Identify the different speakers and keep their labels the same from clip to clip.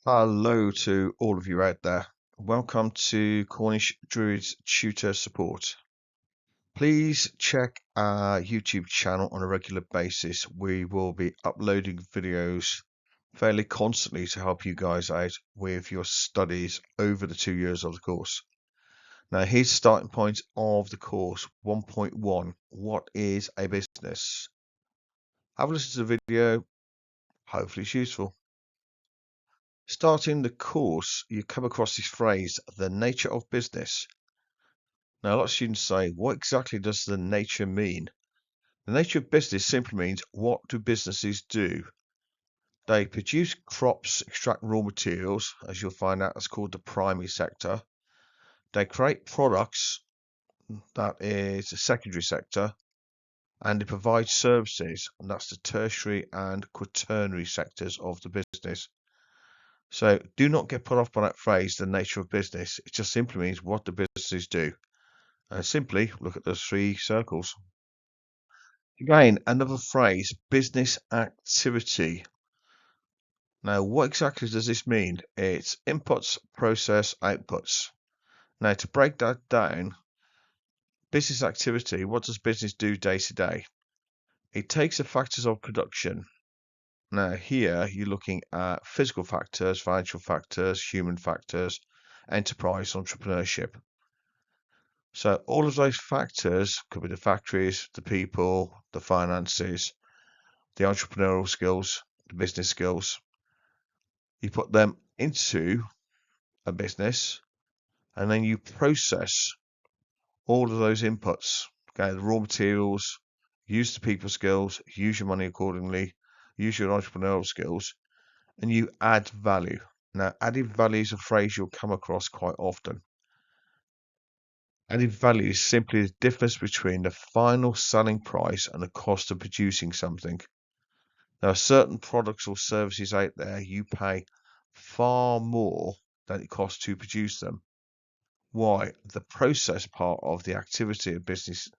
Speaker 1: Hello to all of you out there. Welcome to Cornish Druids Tutor Support. Please check our YouTube channel on a regular basis. We will be uploading videos fairly constantly to help you guys out with your studies over the 2 years of the course. Now, here's the starting point of the course 1.1. What is a business? Have a listen to the video. Hopefully, it's useful. Starting the course, you come across this phrase, the nature of business. Now, a lot of students say, what exactly does the nature mean? The nature of business simply means, what do businesses do? They produce crops, extract raw materials, as you'll find out, that's called the primary sector. They create products, that is the secondary sector, and they provide services, and that's the tertiary and quaternary sectors of the business. So do not get put off by that phrase, the nature of business. It just simply means what the businesses do. And simply look at those three circles. Again, another phrase, business activity. Now, what exactly does this mean? It's inputs, process, outputs. Now, to break that down, business activity, what does business do day to day? It takes the factors of production. Now, here you're looking at physical factors, financial factors, human factors, enterprise, entrepreneurship. So all of those factors could be the factories, the people, the finances, the entrepreneurial skills, the business skills. You put them into a business and then you process all of those inputs. Okay, the raw materials, use the people skills, use your money accordingly, use your entrepreneurial skills, and you add value. Now, added value is a phrase you'll come across quite often. Added value is simply the difference between the final selling price and the cost of producing something. There are certain products or services out there you pay far more than it costs to produce them. Why? The process part of the activity a business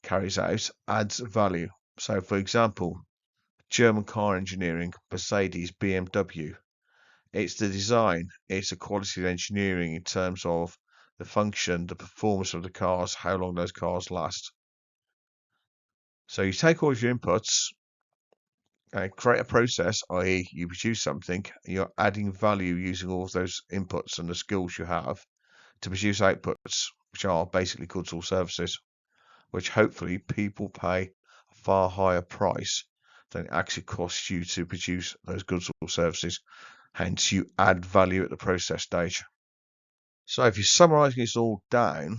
Speaker 1: carries out adds value. So, for example, German car engineering, Mercedes, BMW. It's the design, it's the quality of engineering in terms of the function, the performance of the cars, how long those cars last. So you take all of your inputs and create a process, i.e. you produce something, and you're adding value using all of those inputs and the skills you have to produce outputs, which are basically goods or services, which hopefully people pay a far higher price than it actually costs you to produce those goods or services. Hence, you add value at the process stage. So if you're summarizing this all down,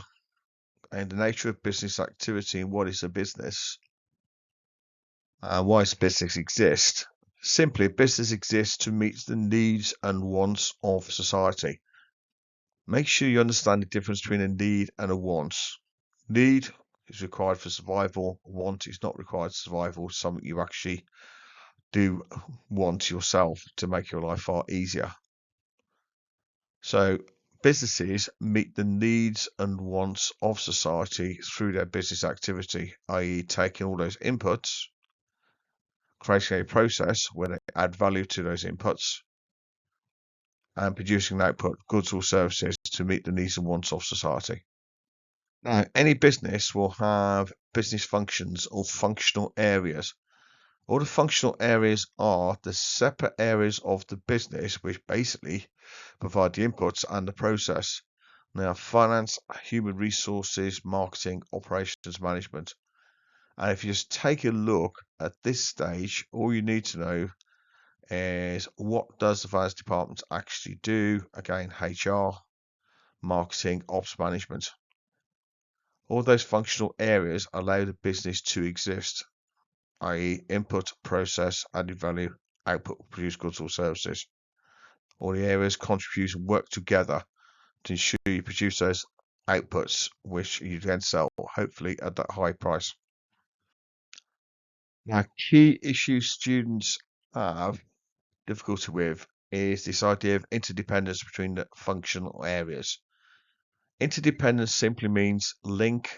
Speaker 1: and the nature of business activity and what is a business, why does business exist? Simply, business exists to meet the needs and wants of society. Make sure you understand the difference between a need and a want. Need is required for survival. Want is not required for survival. Something you actually do want yourself to make your life far easier. So businesses meet the needs and wants of society through their business activity, i.e. taking all those inputs, creating a process where they add value to those inputs, and producing an output, goods or services to meet the needs and wants of society. Now, any business will have business functions or functional areas. All the functional areas are the separate areas of the business which basically provide the inputs and the process. Now, finance, human resources, marketing, operations management. And if you just take a look at this stage, all you need to know is what does the finance department actually do? Again, HR, marketing, ops management. All those functional areas allow the business to exist, i.e. input, process, added value, output, produce goods or services. All the areas contribute and work together to ensure you produce those outputs, which you then sell, hopefully at that high price. Now, key issues students have difficulty with is this idea of interdependence between the functional areas. Interdependence simply means link,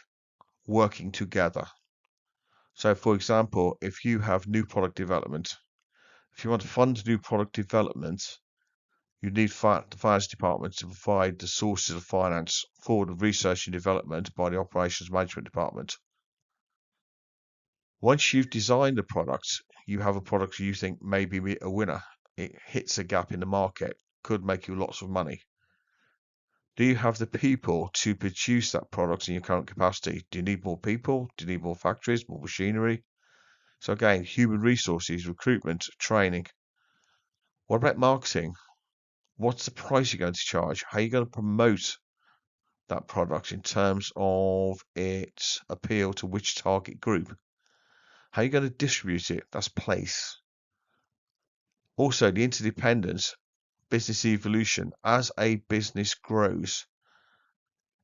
Speaker 1: working together. So, for example, if you have new product development, if you want to fund new product development, You need the finance department to provide the sources of finance for the research and development by the operations management department. Once you've designed the product, you have a product you think may be a winner. It hits a gap in the market, could make you lots of money. Do you have the people to produce that product in your current capacity? Do you need more people? Do you need more factories, more machinery? So again, human resources, recruitment, training. What about marketing? What's the price you're going to charge? How are you going to promote that product in terms of its appeal to which target group? How are you going to distribute it? That's place. Also, the interdependence, business evolution. As a business grows,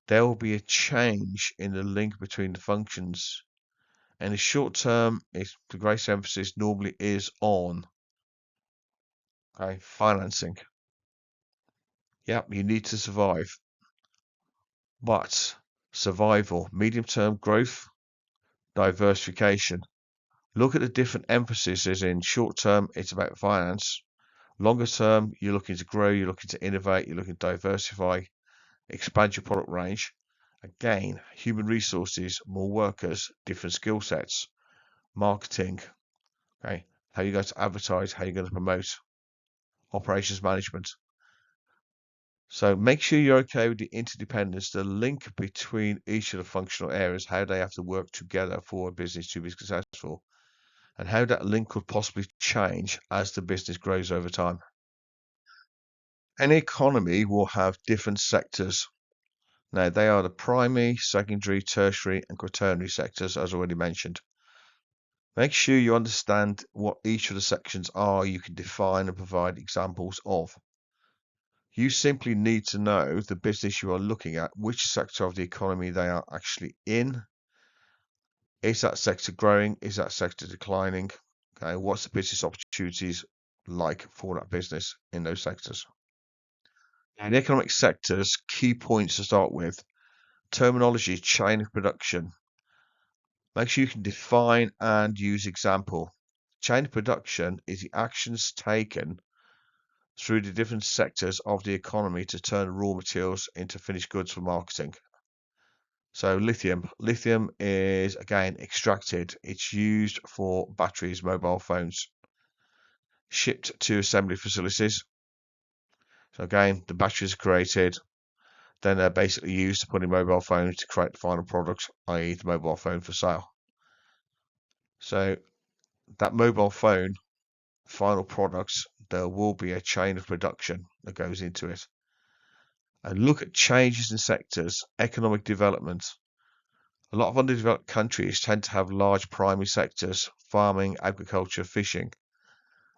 Speaker 1: there will be a change in the link between the functions. And the short term, the greatest emphasis normally is on financing. Yep, you need to survive. But survival, medium term growth, diversification. Look at the different emphases. In short term, it's about finance. Longer term, you're looking to grow, you're looking to innovate, you're looking to diversify, expand your product range. Again, human resources, more workers, different skill sets, marketing, how you're going to advertise, how you're going to promote, operations management. So make sure you're okay with the interdependence, the link between each of the functional areas, how they have to work together for a business to be successful, and how that link could possibly change as the business grows over time. Any economy will have different sectors. Now, they are the primary, secondary, tertiary, and quaternary sectors, as already mentioned. Make sure you understand what each of the sections are, you can define and provide examples of. You simply need to know the business you are looking at, which sector of the economy they are actually in. Is that sector growing? Is that sector declining? Okay, what's the business opportunities like for that business in those sectors? In economic sectors, key points to start with. Terminology, chain of production. Make sure you can define and use example. Chain of production is the actions taken through the different sectors of the economy to turn raw materials into finished goods for marketing. So lithium. Lithium is, again, extracted. It's used for batteries, mobile phones. Shipped to assembly facilities. So again, the batteries are created. Then they're basically used to put in mobile phones to create the final product, i.e. the mobile phone for sale. So that mobile phone final products, there will be a chain of production that goes into it. And look at changes in sectors, economic development. A lot of underdeveloped countries tend to have large primary sectors, farming, agriculture, fishing.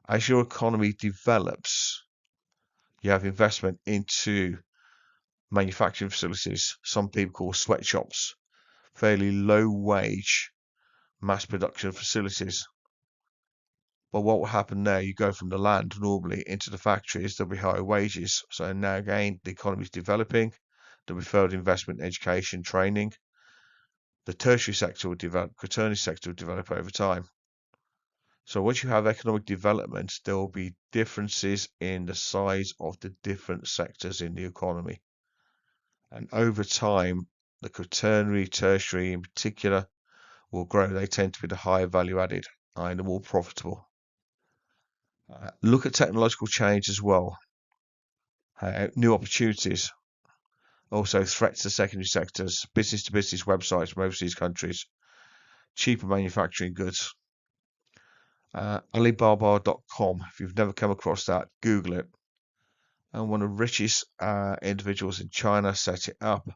Speaker 1: As your economy develops, you have investment into manufacturing facilities, some people call sweatshops, fairly low wage mass production facilities. But what will happen now? You go from the land normally into the factories, there'll be higher wages. So now again, the economy is developing, there'll be further investment in education, training. The tertiary sector will develop, quaternary sector will develop over time. So once you have economic development, there will be differences in the size of the different sectors in the economy. And over time, the quaternary, tertiary in particular, will grow. They tend to be the higher value added and the more profitable. Look at technological change as well. New opportunities. Also threats to secondary sectors, business to business websites from overseas countries, cheaper manufacturing goods. Alibaba.com, if you've never come across that, Google it. And one of the richest individuals in China set it up.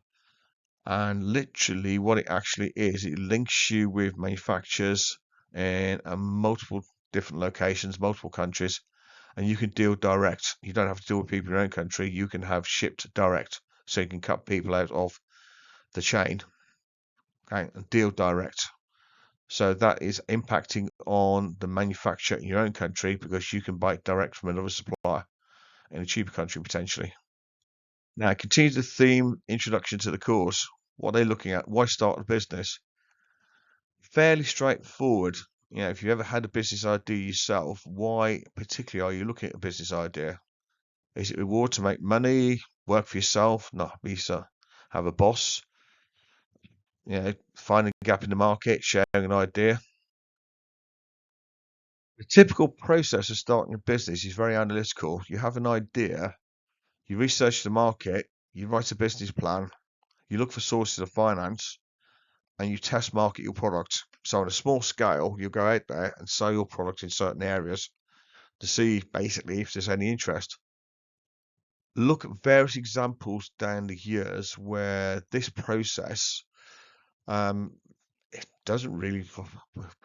Speaker 1: And literally what it actually is, it links you with manufacturers in multiple different locations, multiple countries, and you can deal direct. You don't have to deal with people in your own country. You can have shipped direct, so you can cut people out of the chain, okay, and deal direct. So that is impacting on the manufacturer in your own country because you can buy it direct from another supplier in a cheaper country potentially. Now, continue the theme, introduction to the course. What are they looking at? Why start a business? Fairly straightforward. If you ever had a business idea yourself, why particularly are you looking at a business idea? Is it reward to make money, work for yourself, not be so have a boss? Find a gap in the market, sharing an idea. The typical process of starting a business is very analytical. You have an idea, you research the market, you write a business plan, you look for sources of finance, and you test market your product. So on a small scale, you'll go out there and sell your product in certain areas to see basically if there's any interest. Look at various examples down the years where this process it doesn't really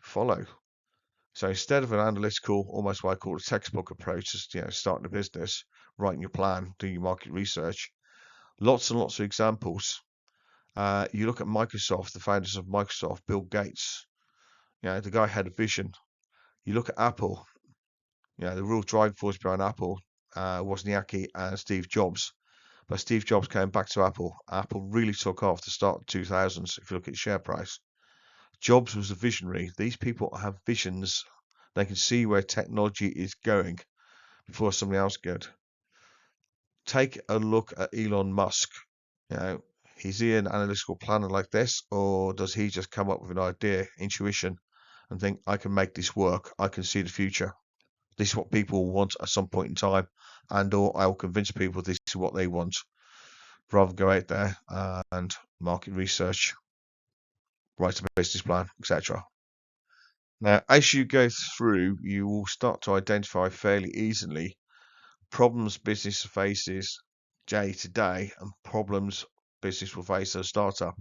Speaker 1: follow. So instead of an analytical, almost what I call a textbook approach, just starting a business, writing your plan, doing your market research, lots and lots of examples. You look at Microsoft, the founders of Microsoft, Bill Gates. The guy had a vision. You look at Apple. The real driving force behind Apple was Wozniacki and Steve Jobs. But Steve Jobs came back to Apple. Apple really took off to start the 2000s. If you look at share price, Jobs was a visionary. These people have visions. They can see where technology is going before somebody else could. Take a look at Elon Musk. Is he an analytical planner like this, or does he just come up with an idea, intuition, and think, I can make this work, I can see the future. This is what people want at some point in time, or I will convince people this is what they want, rather than go out there and market research, write a business plan, etc. Now, as you go through, you will start to identify fairly easily problems business faces day to day and problems business will face as a startup.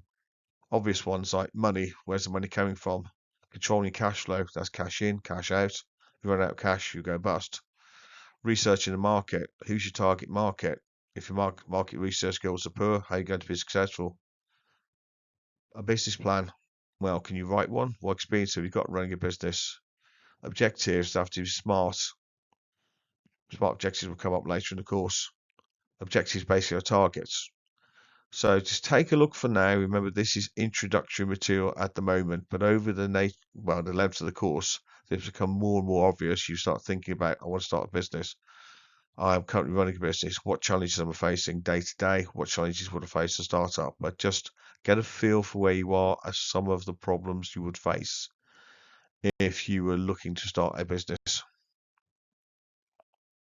Speaker 1: Obvious ones like money, where's the money coming from? Controlling cash flow, that's cash in, cash out. If you run out of cash, you go bust. Researching the market, who's your target market? If your market research skills are poor, how are you going to be successful? A business plan. Well, can you write one? What experience have you got running a business? Objectives have to be smart. Smart objectives will come up later in the course. Objectives basically are targets. So just take a look for now. Remember, this is introductory material at the moment, but over the length of the course, it's become more and more obvious. You start thinking about, I want to start a business. I'm currently running a business. What challenges am I facing day to day? What challenges would I face to start up? But just get a feel for where you are as some of the problems you would face if you were looking to start a business.